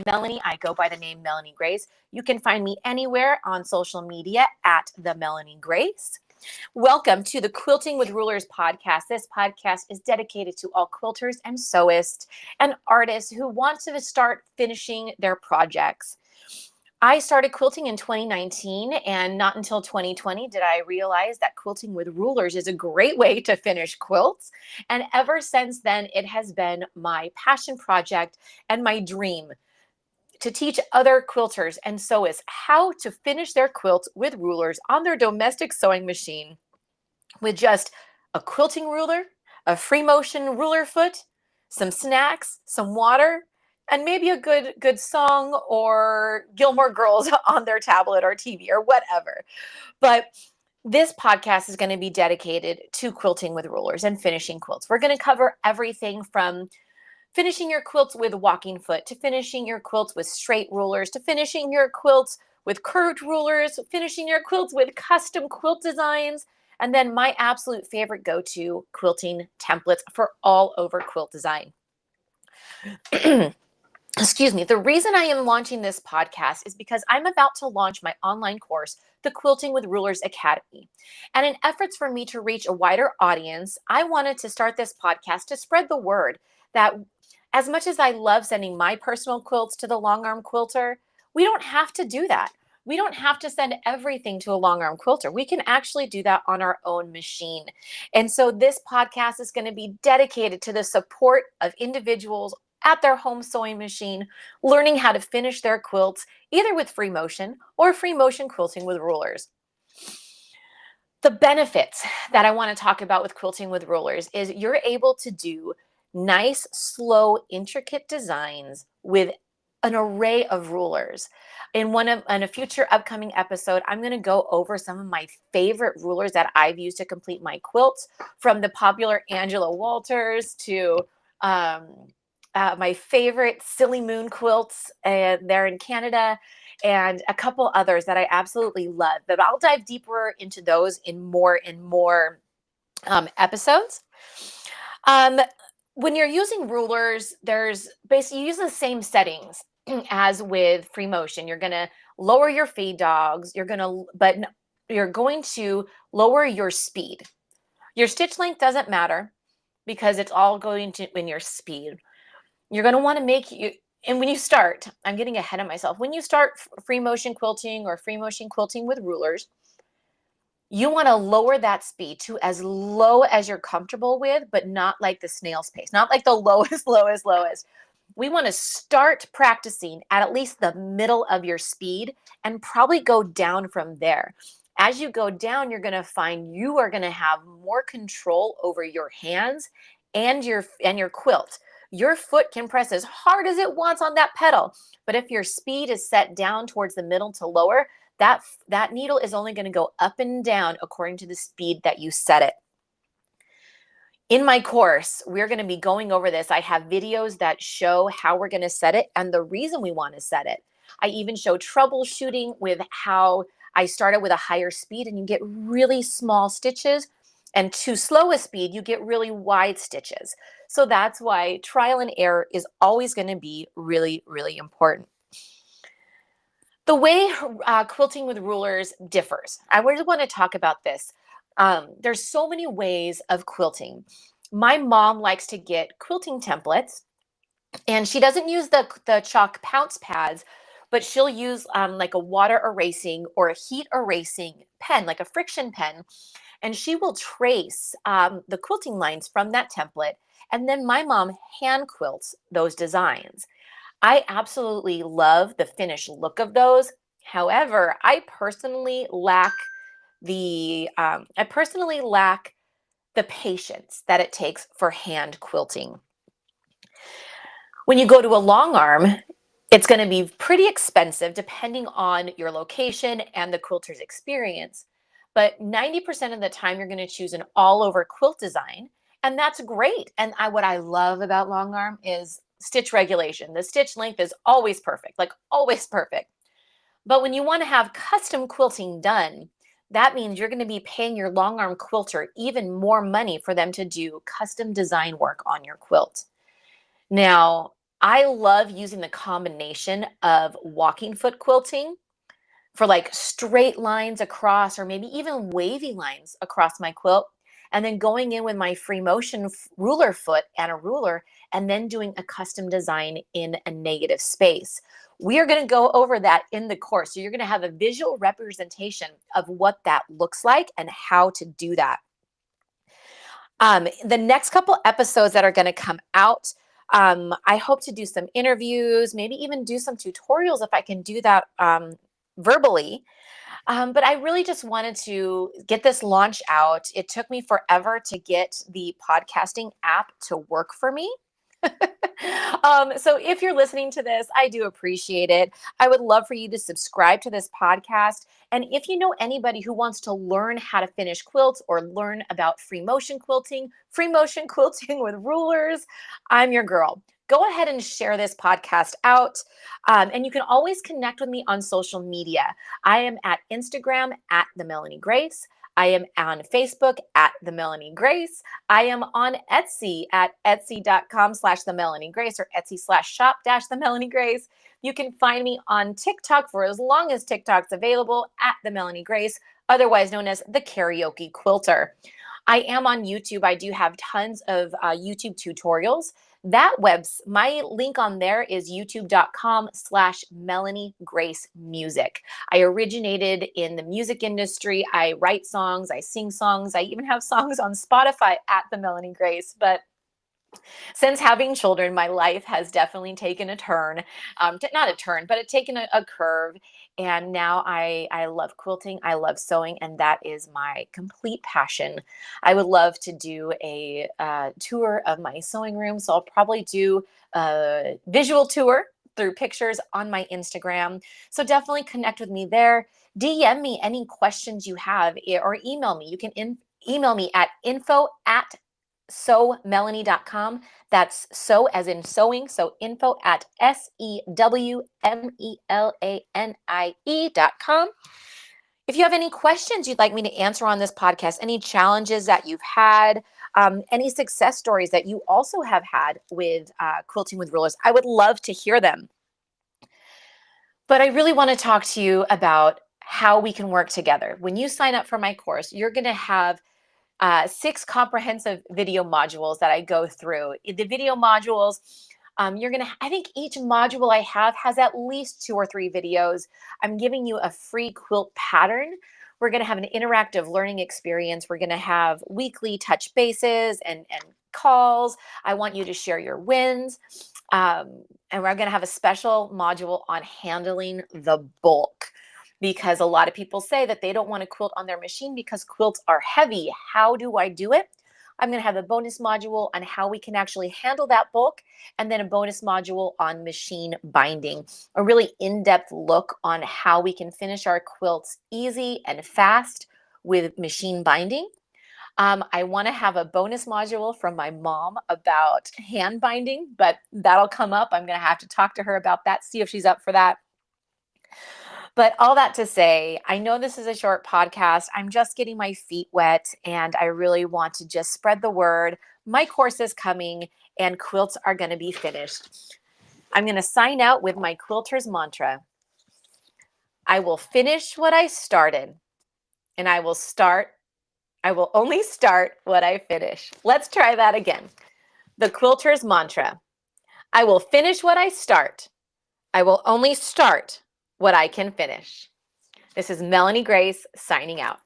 Melanie. I go by the name Melanie Grace. You can find me anywhere on social media at the Melanie Grace. Welcome to the Quilting with Rulers podcast. This podcast is dedicated to all quilters and sewists and artists who want to start finishing their projects. I started quilting in 2019, and not until 2020 did I realize that quilting with rulers is a great way to finish quilts. And ever since then, it has been my passion project and my dream to teach other quilters and sewists how to finish their quilts with rulers on their domestic sewing machine with just a quilting ruler, a free motion ruler foot, some snacks, some water, and maybe a good song or Gilmore Girls on their tablet or TV or whatever. But this podcast is going to be dedicated to quilting with rulers and finishing quilts. We're going to cover everything from finishing your quilts with walking foot, to finishing your quilts with straight rulers, to finishing your quilts with curved rulers, finishing your quilts with custom quilt designs, and then my absolute favorite go-to quilting templates for all over quilt design. Excuse me. The reason I am launching this podcast is because I'm about to launch my online course, the Quilting with Rulers Academy. And in efforts for me to reach a wider audience, I wanted to start this podcast to spread the word that as much as I love sending my personal quilts to the long arm quilter, we don't have to do that. We don't have to send everything to a long arm quilter. We can actually do that on our own machine. And so this podcast is going to be dedicated to the support of individuals at their home sewing machine, learning how to finish their quilts, either with free motion or free motion quilting with rulers. The benefits that I want to talk about with quilting with rulers is you're able to do nice, slow, intricate designs with an array of rulers. In a future upcoming episode, I'm going to go over some of my favorite rulers that I've used to complete my quilts, from the popular Angela Walters to my favorite Silly Moon quilts, and they're in Canada, and a couple others that I absolutely love. But I'll dive deeper into those in more episodes. When you're using rulers, there's basically, you use the same settings as with free motion. You're going to lower your feed dogs. You're going to lower your speed. Your stitch length doesn't matter because it's all going to in your speed. You're going to want to and when you start, I'm getting ahead of myself. When you start free motion quilting or free motion quilting with rulers, you want to lower that speed to as low as you're comfortable with, but not like the snail's pace, not like the lowest. We want to start practicing at least the middle of your speed and probably go down from there. As you go down, you're going to find you are going to have more control over your hands and your quilt. Your foot can press as hard as it wants on that pedal, but if your speed is set down towards the middle to lower, that needle is only going to go up and down according to the speed that you set it. In my course, we're going to be going over this. I have videos that show how we're going to set it and the reason we want to set it. I even show troubleshooting with how I started with a higher speed and you get really small stitches, and too slow a speed, you get really wide stitches. So that's why trial and error is always going to be really, really important. The way quilting with rulers differs, I really want to talk about this. There's so many ways of quilting. My mom likes to get quilting templates, and she doesn't use the chalk pounce pads, but she'll use like a water erasing or a heat erasing pen, like a friction pen, and she will trace the quilting lines from that template, and then my mom hand quilts those designs. I absolutely love the finished look of those. However, I personally lack the patience that it takes for hand quilting. When you go to a long arm, it's going to be pretty expensive depending on your location and the quilter's experience. But 90% of the time, you're going to choose an all-over quilt design, and that's great. And what I love about long arm is stitch regulation. The stitch length is always perfect, like always perfect. But when you want to have custom quilting done, that means you're going to be paying your long arm quilter even more money for them to do custom design work on your quilt. Now, I love using the combination of walking foot quilting for like straight lines across, or maybe even wavy lines across my quilt. And then going in with my free motion ruler foot and a ruler, and then doing a custom design in a negative space. We are going to go over that in the course. So you're going to have a visual representation of what that looks like and how to do that. The next couple episodes that are going to come out, I hope to do some interviews, maybe even do some tutorials if I can do that verbally. But I really just wanted to get this launch out. It took me forever to get the podcasting app to work for me. So if you're listening to this, I do appreciate it. I would love for you to subscribe to this podcast. And if you know anybody who wants to learn how to finish quilts or learn about free motion quilting with rulers, I'm your girl. Go ahead and share this podcast out. And you can always connect with me on social media. I am at Instagram at the Melanie Grace. I am on Facebook at the Melanie Grace. I am on Etsy at etsy.com/the Melanie Grace, or Etsy/shop-the Melanie Grace. You can find me on TikTok for as long as TikTok's available at the Melanie Grace, otherwise known as the Karaoke Quilter. I am on YouTube. I do have tons of YouTube tutorials. My link on there is youtube.com/Melanie Grace Music. I originated in the music industry. I write songs, I sing songs. I even have songs on Spotify at the Melanie Grace. But since having children, my life has definitely taken a turn, not a turn, but it's taken a curve. And now I love quilting, I love sewing, and that is my complete passion. I would love to do a tour of my sewing room. So I'll probably do a visual tour through pictures on my Instagram. So definitely connect with me there. DM me any questions you have, or email me. You can email me at info@sewmelanie.com. That's sew as in sewing. So info@SEWMELANIE.com. If you have any questions you'd like me to answer on this podcast, any challenges that you've had, any success stories that you also have had with quilting with rulers, I would love to hear them. But I really want to talk to you about how we can work together. When you sign up for my course, you're going to have 6 comprehensive video modules that I go through. The video modules, I think each module I have has at least 2 or 3 videos. I'm giving you a free quilt pattern. We're going to have an interactive learning experience. We're going to have weekly touch bases and calls. I want you to share your wins. And we're going to have a special module on handling the bulk, because a lot of people say that they don't want to quilt on their machine because quilts are heavy. How do I do it? I'm going to have a bonus module on how we can actually handle that bulk, and then a bonus module on machine binding, a really in-depth look on how we can finish our quilts easy and fast with machine binding. I want to have a bonus module from my mom about hand binding, but that'll come up. I'm going to have to talk to her about that, see if she's up for that. But all that to say, I know this is a short podcast. I'm just getting my feet wet, and I really want to just spread the word. My course is coming, and quilts are going to be finished. I'm going to sign out with my quilter's mantra. I will finish what I started, and I will only start what I finish. Let's try that again. The quilter's mantra. I will finish what I start. I will only start what I can finish. This is Melanie Grace signing out.